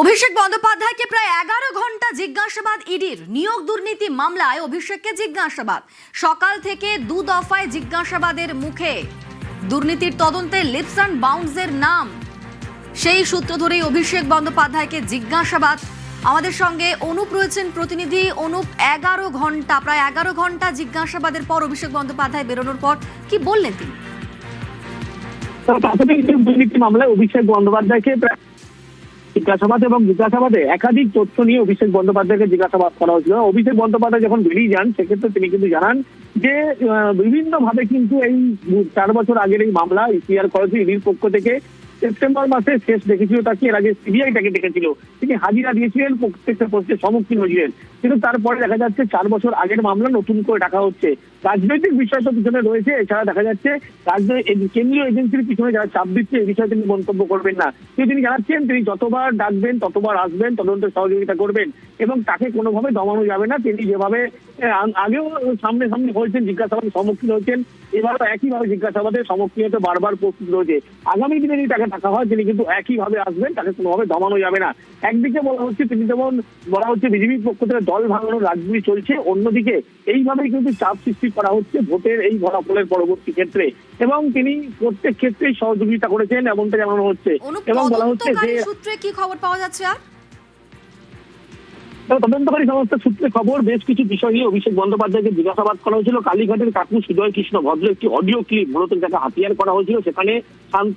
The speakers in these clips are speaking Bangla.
অভিষেক বন্দ্যোপাধ্যায়কে প্রায় 11 ঘন্টা জিজ্ঞাসাবাদ ইডির। নিয়োগ দুর্নীতি মামলায় অভিষেককে জিজ্ঞাসাবাদ। সকাল থেকে দু দফায় জিজ্ঞাসাবাদের মুখে। দুর্নীতির তদন্তে লিপস অ্যান্ড বাউন্ডসের নাম, সেই সূত্র ধরেই অভিষেক বন্দ্যোপাধ্যায়কে জিজ্ঞাসাবাদ। আমাদের সঙ্গে অনুপ রয়েছেন প্রতিনিধি। অনুপ, প্রায় 11 ঘন্টা জিজ্ঞাসাবাদের পর অভিষেক বন্দ্যোপাধ্যায় বেরোনোর পর কি বললেন তিনি? প্রাথমিক দুর্নীতি মামলায় অভিষেক বন্দ্যোপাধ্যায়কে জিজ্ঞাসাবাদ এবং জিজ্ঞাসাবাদে একাধিক তথ্য নিয়ে অভিষেক বন্দ্যোপাধ্যায়কে জিজ্ঞাসাবাদ করা হয়েছিল। অভিষেক বন্দ্যোপাধ্যায় যখন বেরিয়ে যান সেক্ষেত্রে তিনি কিন্তু জানান যে বিভিন্ন ভাবে কিন্তু এই 4 বছর আগের এই মামলা ইসিআর করেছে ইডির পক্ষ থেকে। সেপ্টেম্বর মাসে শেষ দেখেছিল তাকে, এর আগে সিবিআই তাকে ডেকেছিল, তিনি হাজিরা দিয়েছিলেন, প্রত্যেকটা প্রশ্নের সম্মুখীন হয়েছিলেন। কিন্তু তারপরে দেখা যাচ্ছে 4 বছর আগের মামলা নতুন করে ডাকা হচ্ছে। রাজনৈতিক বিষয় তো পিছনে রয়েছে, এছাড়া দেখা যাচ্ছে কেন্দ্রীয় এজেন্সির পিছনে যারা চাপ দিচ্ছে এই বিষয়ে তিনি মন্তব্য করবেন না। কিন্তু তিনি জানাচ্ছেন তিনি যতবার ডাকবেন ততবার আসবেন, তদন্তের সহযোগিতা করবেন এবং তাকে কোনোভাবে দমানো যাবে না। তিনি যেভাবে আগেও সামনে হয়েছেন, জিজ্ঞাসাবাদের সম্মুখীন হয়েছেন, এবারও একইভাবে জিজ্ঞাসাবাদের সম্মুখীন হতে বারবার প্রস্তুত রয়েছে। আগামী দিনে যদি তাকে ডাকা হয় তিনি কিন্তু একইভাবে আসবেন, তাকে কোনোভাবে দমানো যাবে না। একদিকে বলা হচ্ছে বিজেপির পক্ষ থেকে দল ভাঙানোর রাজনীতি চলছে, অন্যদিকে এইভাবেই কিন্তু চাপ সৃষ্টি করা হচ্ছে ভোটের এই ফলাফলের পরবর্তী ক্ষেত্রে, এবং তিনি প্রত্যেক ক্ষেত্রেই সহযোগিতা করেছেন এমনটা জানানো হচ্ছে। এবং বলা হচ্ছে যে সূত্রে কি খবর পাওয়া যাচ্ছে আর তদন্তকারী সংস্থার সূত্রে খবর, বেশ কিছু বিষয় নিয়ে অভিষেক বন্দ্যোপাধ্যায়কে জিজ্ঞাসাবাদ করা হয়েছিল। কালীঘাটের কাকু সুজয় কৃষ্ণ ভদ্র একটি অডিও ক্লিপ মূলত যাকে হাতিয়ার করা হয়েছিল, সেখানে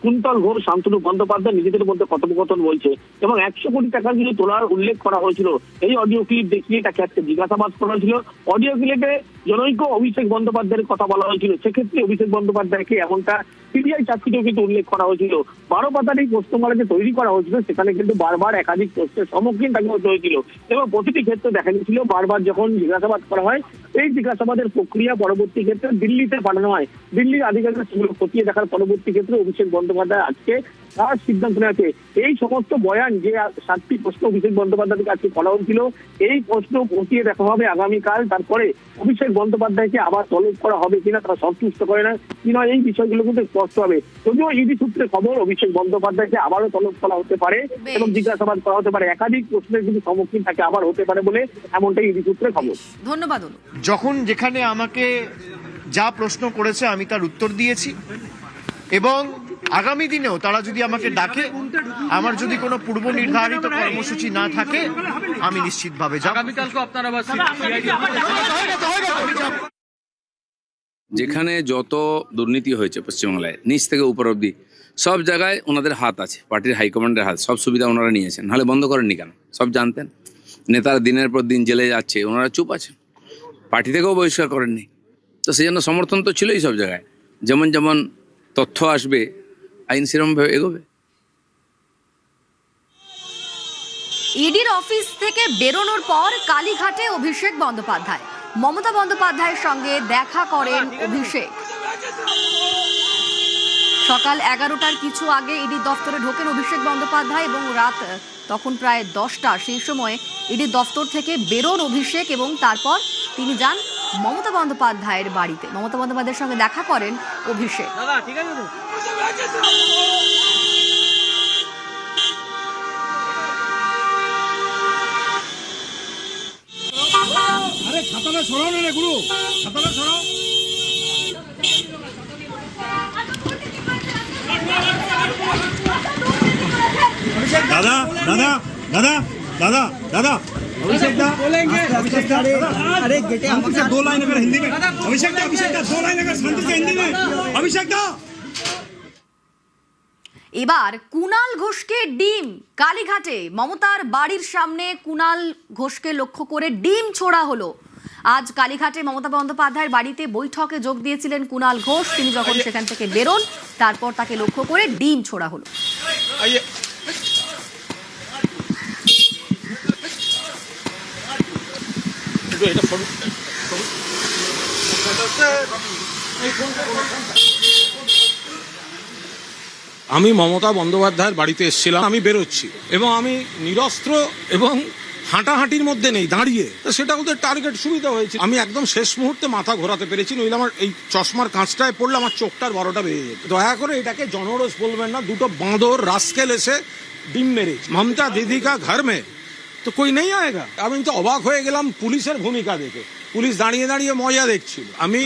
কুন্তল ঘোষ, শান্তনু বন্দ্যোপাধ্যায় নিজেদের মধ্যে কথোপকথন বলছে এবং 100 কোটি টাকা যদি তোলার উল্লেখ করা হয়েছিল। এই অডিও ক্লিপ দেখিয়ে তাকে আজকে জিজ্ঞাসাবাদ করা হয়েছিল। অডিও ক্লিপে জনৈক অভিষেক বন্দ্যোপাধ্যায়ের কথা বলা হয়েছিল, সেক্ষেত্রে অভিষেক বন্দ্যোপাধ্যায়কে এমনটা সিবিআই চাকরিতেও কিন্তু উল্লেখ করা হয়েছিল। 12 পাতার এই প্রশ্নমালা যে তৈরি করা হয়েছিল সেখানে কিন্তু বারবার একাধিক প্রশ্নের সম্মুখীন তাকে হতে হয়েছিল এবং প্রতিটি ক্ষেত্রে দেখা গেছিল বারবার যখন জিজ্ঞাসাবাদ করা হয় এই জিজ্ঞাসাবাদের প্রক্রিয়া পরবর্তী ক্ষেত্রে দিল্লিতে পাঠানো হয়। দিল্লির আধিকারিকরা সেগুলো খতিয়ে দেখার পরবর্তী ক্ষেত্রে অভিষেক বন্দ্যোপাধ্যায় আজকে তার সিদ্ধান্ত নেওয়াতে এই সমস্ত বয়ান যে 7টি প্রশ্ন অভিষেক বন্দ্যোপাধ্যায়কে আজকে করা হয়েছিল, এই প্রশ্ন খতিয়ে দেখা হবে আগামীকাল। তারপরে অভিষেক বন্দ্যোপাধ্যায়কে আবার তলব করা হবে কিনা তারা সন্তুষ্ট করে না কিনা এই বিষয়গুলো কিন্তু স্পষ্ট হবে। যদিও ইডি সূত্রে খবর অভিষেক বন্দ্যোপাধ্যায়কে আবারও তলব করা হতে পারে এবং জিজ্ঞাসাবাদ করা হতে পারে, একাধিক প্রশ্নের কিন্তু সম্মুখীন তাকে আবার হতে পারে বলে এমনটাই ইডি সূত্রে খবর। ধন্যবাদ। যখন যেখানে আমাকে যা প্রশ্ন করেছে আমি তার উত্তর দিয়েছি এবং আগামী দিনেও তারা যদি আমাকে ডাকে, আমার যদি কোনো পূর্ব নির্ধারিত কর্মসূচি না থাকে আমি নিশ্চিতভাবে যাব। যেখানে যত দুর্নীতি হয়েছে পশ্চিমবাংলায় নিচ থেকে উপর অব্দি সব জায়গায় ওনাদের হাত আছে, পার্টির হাইকমান্ডের হাত, সব সুবিধা ওনারা নিয়েছেন, নাহলে বন্ধ করেননি কেন? সব জানতেন। নেতারা দিনের পর দিন জেলে যাচ্ছে, ওনারা চুপ আছেন, পার্টি থেকেও বহিষ্কার করেননি। তো সেই জন্য সমর্থন তো ছিলই সব জায়গায়। যেমন যেমন তথ্য আসবে আইন সেরকমভাবে এগোবে। ইডির অফিস থেকে বেরোনোর পর কালীঘাটে অভিষেক বন্দ্যোপাধ্যায়, মমতা বন্দ্যোপাধ্যায়ের সঙ্গে দেখা করেন অভিষেক। সকাল 11টার কিছু আগে ইডির দফতরে ঢোকেন অভিষেক বন্দ্যোপাধ্যায় এবং রাত তখন প্রায় 10টা। সেই সময় ইডির দফতর থেকে বেরোন অভিষেক এবং তারপর তিনি যান মমতা বন্দ্যোপাধ্যায়ের বাড়িতে। মমতা বন্দ্যোপাধ্যায়ের সঙ্গে দেখা করেন অভিষেক। दादा दादा दादा दादा दादा अभिषेक दा अरे बेटे हमसे 2 लाइन अगर हिंदी में अभिषेक दा 2 लाइन अगर शांति से हिंदी में अभिषेक दा। এবার কুণাল ঘোষকে ডিম। কালীঘাটে মমতার বাড়ির সামনে কুণাল ঘোষকে লক্ষ্য করে ডিম ছোড়া হলো। আজ কালীঘাটে মমতা বন্দ্যোপাধ্যায়ের বাড়িতে বৈঠকে যোগ দিয়েছিলেন কুণাল ঘোষ। তিনি যখন সেখান থেকে বেরোন তারপর তাকে লক্ষ্য করে ডিম ছোড়া হলো। আমি মমতা বন্দ্যোপাধ্যায়ের বাড়িতে এসেছিলাম, আমি বেরোচ্ছি এবং আমি নিরস্ত্র এবং হাঁটাহাঁটির মধ্যে নেই, দাঁড়িয়ে। সেটা ওদের টার্গেট সুবিধা হয়েছে। আমি একদম শেষ মুহূর্তে মাথা ঘোরাতে পেরেছি, নইলে আমার এই চশমার কাঁচটায় পড়লে আমার চোখটার 12টা বেজে যেত। দয়া করে এটাকে জনরোষ বলবেন না। দুটো বাঁদর রাস্কেল এসে ডিম মেরেছে। মমতা দিদি কা ঘর মে তো কই নেই আয়েগা। আমি তো অবাক হয়ে গেলাম পুলিশের ভূমিকা দেখে। পুলিশ দাঁড়িয়ে দাঁড়িয়ে মজা দেখছিল। আমি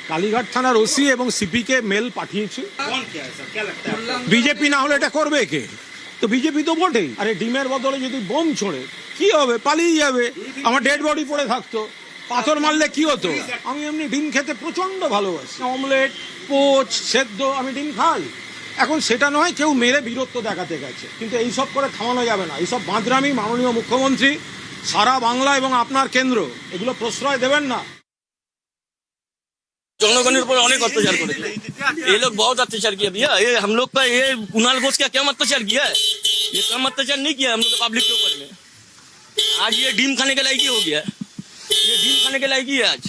কালীঘাট থানার ওসি এবং সিপি কে মেল পাঠিয়েছি। বিজেপি না হলে এটা করবে কে? তো বিজেপি তো বটেই। আরে ডিমের বদলে যদি বোম ছোড়ে কি হবে? পালিয়ে যাবে। আমার ডেড বডি পড়ে থাকতো। পাথর মারলে কি হতো? আমি এমনি ডিম খেতে প্রচন্ড ভালোবাসি। অমলেট, পোচ, সেদ্ধ আমি ডিম খাই। এখন সেটা নয় কেউ মেরে বীরত্ব দেখাতে গেছে, কিন্তু এইসব করে থামানো যাবে না। এইসব বাঁদরামি মাননীয় মুখ্যমন্ত্রী সারা বাংলা এবং আপনার কেন্দ্র এগুলো প্রশ্রয় দেবেন না। जनगणों पर अनेक अत्याचार करे। ये लोग बहुत अत्याचार किया भैया। ये हम लोग का ये कुणाल घोष क्या अत्याचार किया है? ये कम अत्याचार नहीं किया हम लोग पब्लिक के ऊपर में। आज ये डीम खाने के लायक ही हो गया है। ये डीम खाने के लायक ही है आज,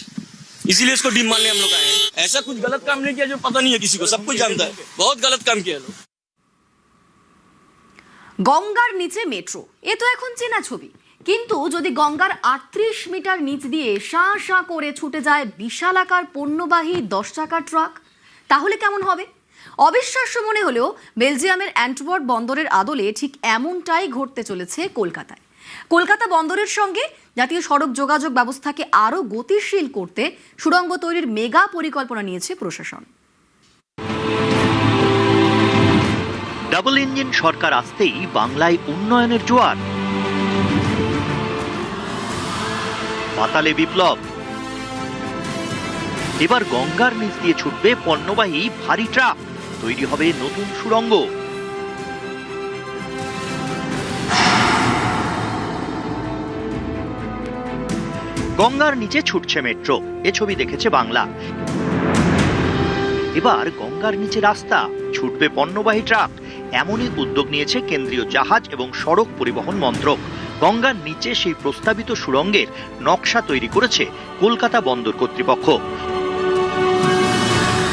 इसीलिए इसको डीम मारने हम लोग आए हैं। ऐसा कुछ गलत काम नहीं किया जो पता नहीं है किसी को, सब कुछ जानता है। बहुत गलत काम किया लोग। গঙ্গার নিচে মেট্রো, এ তো এখন চেনা ছবি। কিন্তু যদি গঙ্গার 38 মিটার নিচ দিয়ে শাঁ শাঁ করে ছুটে যায় বিশালাকার পণ্যবাহী 10 চাকার ট্রাক, তাহলে কেমন হবে? অবিশ্বাস্য মনে হলেও বেলজিয়ামের অ্যান্টওয়ার্প বন্দরের আদলে ঠিক এমনটাই ঘটতে চলেছে কলকাতায়। কলকাতা বন্দরের সঙ্গে জাতীয় সড়ক যোগাযোগ ব্যবস্থাকে আরও গতিশীল করতে সুড়ঙ্গ তৈরির মেগা পরিকল্পনা নিয়েছে প্রশাসন। ডাবল ইঞ্জিন সরকার আসতেই বাংলায় উন্নয়নের জোয়ার, পাতালে বিপ্লব। এবার গঙ্গার নিচ দিয়ে ছুটবে পণ্যবাহী ভারী ট্রাক, তৈরি হবে নতুন সুড়ঙ্গ। গঙ্গার নিচে ছুটছে মেট্রো, এ ছবি দেখেছে বাংলা। এবার গঙ্গার নিচে রাস্তা, ছুটবে পণ্যবাহী ট্রাক, এমনই উদ্যোগ নিয়েছে কেন্দ্রীয় জাহাজ এবং সড়ক পরিবহন মন্ত্রক। গঙ্গার নিচে সেই প্রস্তাবিত সুড়ঙ্গের নকশা তৈরি করেছে কলকাতা বন্দর কর্তৃপক্ষ।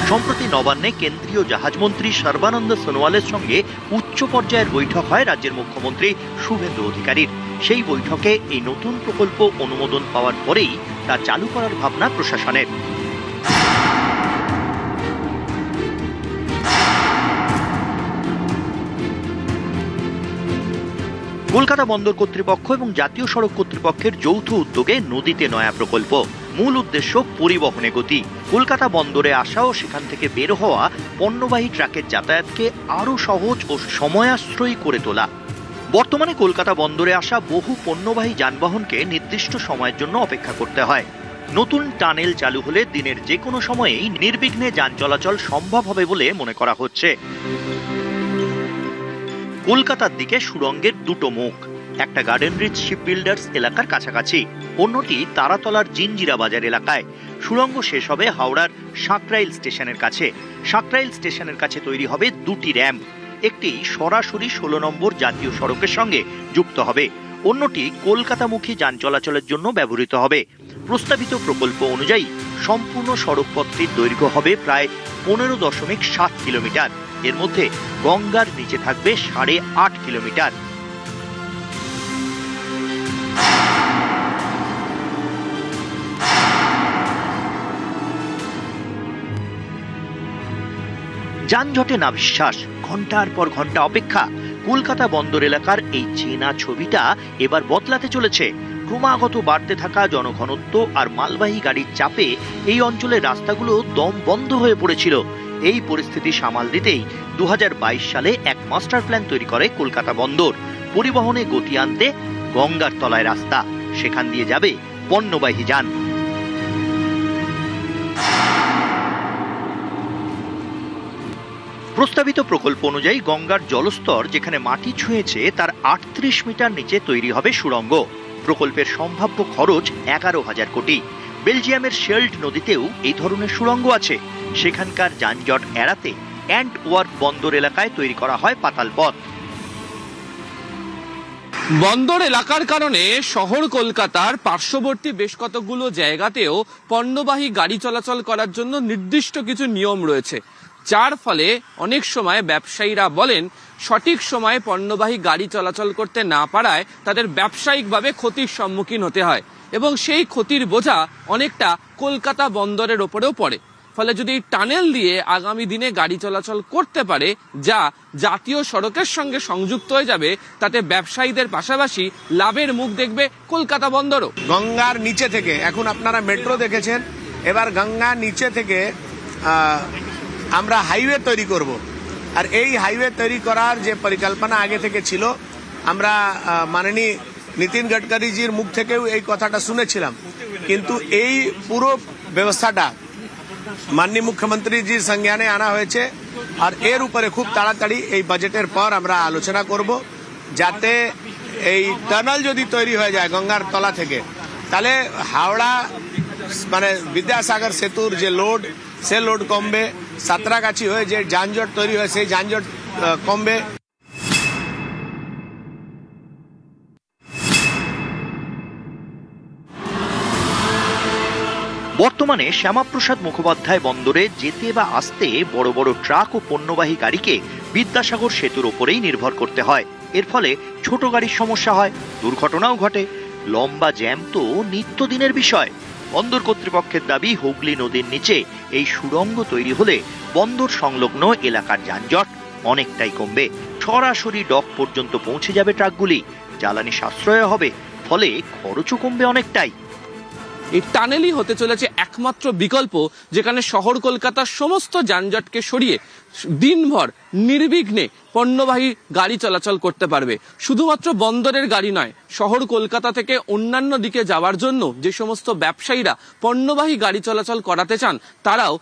সম্প্রতি নবান্নে কেন্দ্রীয় জাহাজমন্ত্রী সর্বানন্দ সোনোয়ালের সঙ্গে উচ্চ পর্যায়ের বৈঠক হয় রাজ্যের মুখ্যমন্ত্রী শুভেন্দু অধিকারীর। সেই বৈঠকে এই নতুন প্রকল্প অনুমোদন পাওয়ার পরেই তা চালু করার ভাবনা প্রশাসনের। কলকাতা বন্দর কর্তৃপক্ষ এবং জাতীয় সড়ক কর্তৃপক্ষের যৌথ উদ্যোগে নদীতে নয়া প্রকল্প। মূল উদ্দেশ্য পরিবহনে গতি। কলকাতা বন্দরে আসা ও সেখান থেকে বের হওয়া পণ্যবাহী ট্রাকের যাতায়াতকে আরও সহজ ও সময়াশ্রয়ী করে তোলা। বর্তমানে কলকাতা বন্দরে আসা বহু পণ্যবাহী যানবাহনকে নির্দিষ্ট সময়ের জন্য অপেক্ষা করতে হয়। নতুন টানেল চালু হলে দিনের যে কোনো সময়েই নির্বিঘ্নে যান চলাচল সম্ভব হবে বলে মনে করা হচ্ছে। কলকাতার দিকে সুড়ঙ্গের দুটো মুখ, একটা গার্ডেন রিচ শিপ বিল্ডার্স এলাকার কাছাকাছি, অন্যটি তারাতলার জিঞ্জিরা বাজার এলাকায়। সুড়ঙ্গ শেষ হবে হাওড়ার সাঁকরাইল স্টেশনের কাছে। সাঁকরাইল স্টেশনের কাছে তৈরি হবে দুটি র্যাম্প, একটি সরাসরি 16 নম্বর জাতীয় সড়কের সঙ্গে যুক্ত হবে, অন্যটি কলকাতামুখী যান চলাচলের জন্য ব্যবহৃত হবে। প্রস্তাবিত প্রকল্প অনুযায়ী সম্পূর্ণ সড়কপথটির দৈর্ঘ্য হবে প্রায় 15.7 কিলোমিটার। এর মধ্যে গঙ্গার নিচে থাকবে 8.5 কিলোমিটার। যানজটে না বিশ্বাস, ঘন্টার পর ঘন্টা অপেক্ষা। কলকাতা বন্দর এলাকার এই চেনা ছবিটা এবার বদলাতে চলেছে। ক্রমাগত বাড়তে থাকা জনঘনত্ব আর মালবাহী গাড়ির চাপে এই অঞ্চলের রাস্তাগুলো দম বন্ধ হয়ে পড়েছিল। এই পরিস্থিতি সামাল দিতেই 2022 সালে এক মাস্টার প্ল্যান তৈরি করে কলকাতা বন্দর। পরিবহনে গতি আনতে গঙ্গার তলায় রাস্তা, সেখান দিয়ে যাবে পণ্যবাহী যান। প্রস্তাবিত প্রকল্প অনুযায়ী গঙ্গার জলস্তর যেখানে মাটি ছুঁয়েছে তার 38 মিটার নিচে তৈরি হবে সুড়ঙ্গ। প্রকল্পের সম্ভাব্য খরচ 11,000 কোটি। বেলজিয়ামের শেল্ড নদীতেও এই ধরনের সুড়ঙ্গ আছে। সেখানকার যানজট এড়াতে অ্যান্টওয়ার্প বন্দর এলাকায় তৈরি করা হয় পাতাল পথ। বন্দর এলাকার কারণে শহর কলকাতার পার্শ্ববর্তী বেশ কতগুলো জায়গাতেও পণ্যবাহী গাড়ি চলাচল করার জন্য নির্দিষ্ট কিছু নিয়ম রয়েছে, যার ফলে অনেক সময় ব্যবসায়ীরা বলেন সঠিক সময়ে পণ্যবাহী গাড়ি চলাচল করতে না পারায় তাদের ব্যবসায়িকভাবে ক্ষতির সম্মুখীন হতে হয় এবং সেই ক্ষতির বোঝা অনেকটা কলকাতা বন্দরের ওপরেও পড়ে। ফলে যদি এই টানেল দিয়ে আগামী দিনে গাড়ি চলাচল করতে পারে, যা জাতীয় সড়কের সঙ্গে সংযুক্ত হয়ে যাবে, তাতে ব্যবসায়ীদের পাশাপাশি লাভের মুখ দেখবে কলকাতা বন্দরও। গঙ্গার নিচে থেকে, এখন আপনারা মেট্রো দেখেছেন, এবার গঙ্গার নিচে থেকে আমরা হাইওয়ে তৈরি করব। আর এই হাইওয়ে তৈরি করার যে পরিকল্পনা আগে থেকে ছিল, আমরা মাননীয় নীতিন গডকরিজির মুখ থেকেও এই কথাটা শুনেছিলাম, কিন্তু এই পুরো ব্যবস্থাটা মাননীয় মুখ্যমন্ত্রীজির সংজ্ঞানে আনা হয়েছে। আর এর উপরে খুব তাড়াতাড়ি এই বাজেটের পর আমরা আলোচনা করব, যাতে এই টানেল যদি তৈরি হয়ে যায় গঙ্গার তলা থেকে, তাহলে হাওড়া মানে বিদ্যাসাগর সেতুর যে লোড, সে লোড কমবে, সাঁতরাগাছি হয়ে যে যানজট তৈরি হয় সেই যানজট কমবে। বর্তমানে শ্যামাপ্রসাদ মুখোপাধ্যায় বন্দরে যেতে বা আসতে বড় বড় ট্রাক ও পণ্যবাহী গাড়িকে বিদ্যাসাগর সেতুর ওপরেই নির্ভর করতে হয়। এর ফলে ছোট গাড়ির সমস্যা হয়, দুর্ঘটনাও ঘটে, লম্বা জ্যাম তো নিত্যদিনের বিষয়। বন্দর কর্তৃপক্ষের দাবি, হুগলি নদীর নিচে এই সুড়ঙ্গ তৈরি হলে বন্দর সংলগ্ন এলাকার যানজট অনেকটাই কমবে। সরাসরি ডক পর্যন্ত পৌঁছে যাবে ট্রাকগুলি, জ্বালানি সাশ্রয় হবে, ফলে খরচও কমবে অনেকটাই। এই টানেলই হতে চলেছে একমাত্র বিকল্প, যেখানে শহর কলকাতার সমস্ত যানজটকে সরিয়ে দিনভর নির্বিঘ্নে পণ্যবাহী গাড়ি চলাচল করতে পারবে। শুধুমাত্র বন্দরের গাড়ি নয়, শহর কলকাতা থেকে অন্যান্য দিকে যাওয়ার জন্য যে সমস্ত ব্যবসায়ীরা পণ্যবাহী গাড়ি চলাচল করাতে চান, তারাও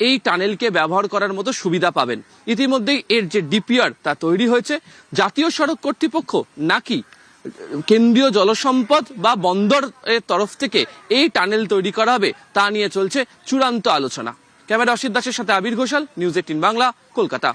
এই টানেলকে ব্যবহার করার মতো সুবিধা পাবেন। ইতিমধ্যেই এর যে ডিপিআর তা তৈরি হয়েছে। জাতীয় সড়ক কর্তৃপক্ষ নাকি কেন্দ্রীয় জলসম্পদ বা বন্দর এর তরফ থেকে এই টানেল তৈরি করা হবে, তা নিয়ে চলছে চূড়ান্ত আলোচনা। ক্যামেরা অসিত দাসের সাথে আবির ঘোষাল, নিউজ 18 বাংলা, কলকাতা।